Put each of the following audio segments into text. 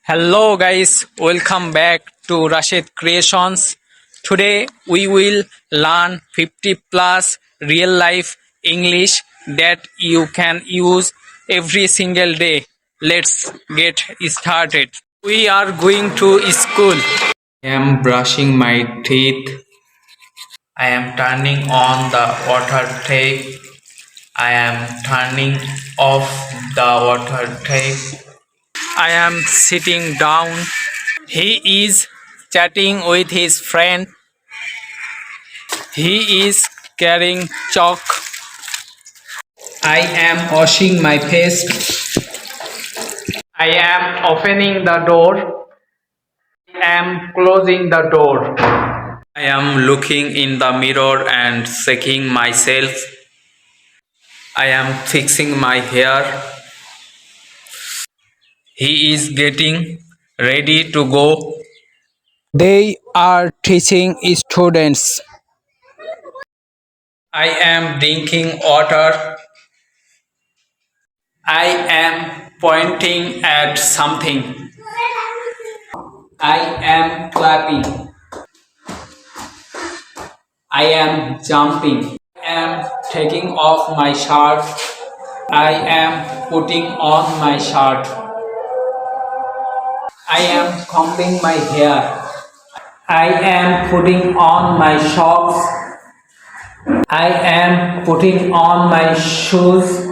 Hello guys, welcome back to Rashid Creations. Today we will learn 50 plus real life English that you can use every single day. Let's get started. We are going to school. I am brushing my teeth. I am turning on the water tap. I am turning off the water tap. I am sitting down. He is chatting with his friend. He is carrying chalk. I am washing my face. I am opening the door. I am closing the door. I am looking in the mirror and checking myself. I am fixing my hair. He is getting ready to go. They are teaching students. I am drinking water. I am pointing at something. I am clapping. I am jumping. I am taking off my shirt. I am putting on my shirt. I am combing my hair. I am putting on my socks. I am putting on my shoes.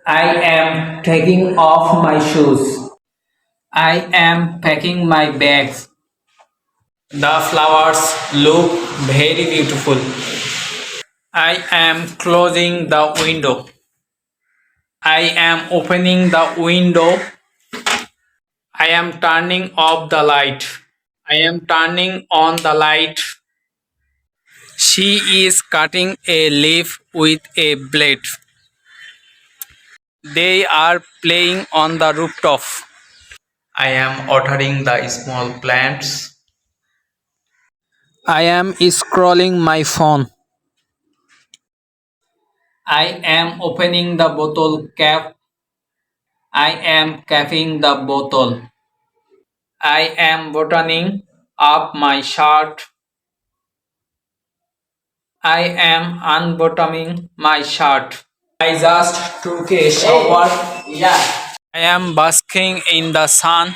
I am taking off my shoes. I am packing my bags. The flowers look very beautiful. I am closing the window. I am opening the window. I am turning off the light. I am turning on the light. She is cutting a leaf with a blade. They are playing on the rooftop. I am watering the small plants. I am scrolling my phone. I am opening the bottle cap. I am capping the bottle. I am buttoning up my shirt. I am unbuttoning my shirt. I just took a shower. Yeah. I am basking in the sun.